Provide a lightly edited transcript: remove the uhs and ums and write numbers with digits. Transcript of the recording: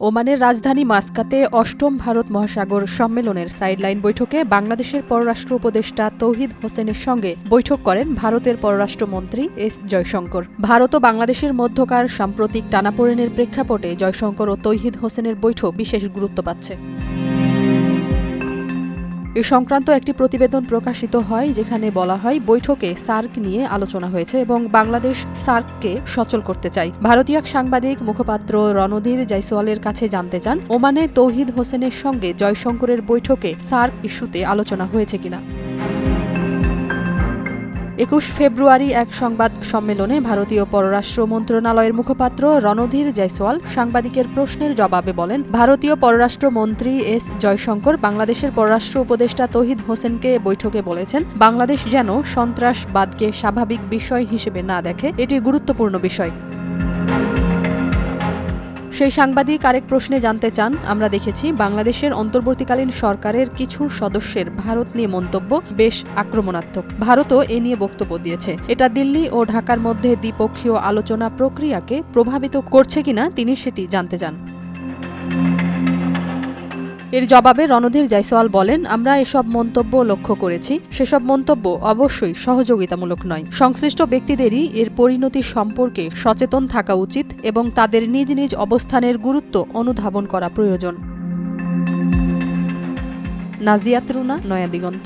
ওমানের রাজধানী মাস্কাতে অষ্টম ভারত মহাসাগর সম্মেলনের সাইডলাইন বৈঠকে বাংলাদেশের পররাষ্ট্র উপদেষ্টা তৌহিদ হোসেনের সঙ্গে বৈঠক করেন ভারতের পররাষ্ট্রমন্ত্রী এস জয়শঙ্কর। ভারত ও বাংলাদেশের মধ্যকার সাম্প্রতিক টানাপোড়েনের প্রেক্ষাপটে জয়শঙ্কর ও তৌহিদ হোসেনের বৈঠক বিশেষ গুরুত্ব পাচ্ছে। এ সংক্রান্ত একটি প্রতিবেদন প্রকাশিত হয়, যেখানে বলা হয় বৈঠকে সার্ক নিয়ে আলোচনা হয়েছে এবং বাংলাদেশ সার্ককে সচল করতে চায়। ভারতীয় এক সাংবাদিক মুখপাত্র রণধীর জয়সওয়ালের কাছে জানতে চান, ওমানে তৌহিদ হোসেনের সঙ্গে জয়শঙ্করের বৈঠকে সার্ক ইস্যুতে আলোচনা হয়েছে কিনা। ২১ ফেব্রুয়ারি এক সংবাদ সম্মেলনে ভারতীয় পররাষ্ট্র মন্ত্রণালয়ের মুখপাত্র রণধীর জয়সওয়াল সাংবাদিকের প্রশ্নের জবাবে বলেন, ভারতীয় পররাষ্ট্রমন্ত্রী এস জয়শঙ্কর বাংলাদেশের পররাষ্ট্র উপদেষ্টা তৌহিদ হোসেনকে বৈঠকে বলেছেন, বাংলাদেশ যেন সন্ত্রাসবাদকে স্বাভাবিক বিষয় হিসেবে না দেখে, এটি গুরুত্বপূর্ণ বিষয়। সেই সাংবাদিক আরেক প্রশ্নে জানতে চান, আমরা দেখেছি বাংলাদেশের অন্তর্বর্তীকালীন সরকারের কিছু সদস্যের ভারত নিয়ে মন্তব্য বেশ আক্রমণাত্মক। ভারতও এ নিয়ে বক্তব্য দিয়েছে। এটা দিল্লি ও ঢাকার মধ্যে দ্বিপক্ষীয় আলোচনা প্রক্রিয়াকে প্রভাবিত করছে কিনা তিনি সেটি জানতে চান। এর জবাবে রণধীর জয়সওয়াল বলেন, আমরা এসব মন্তব্য লক্ষ্য করেছি। সেসব মন্তব্য অবশ্যই সহযোগিতামূলক নয়। সংশ্লিষ্ট ব্যক্তিদেরই এর পরিণতি সম্পর্কে সচেতন থাকা উচিত এবং তাদের নিজ নিজ অবস্থানের গুরুত্ব অনুধাবন করা প্রয়োজন। নাজিয়াত রুনা, নয়া দিগন্ত।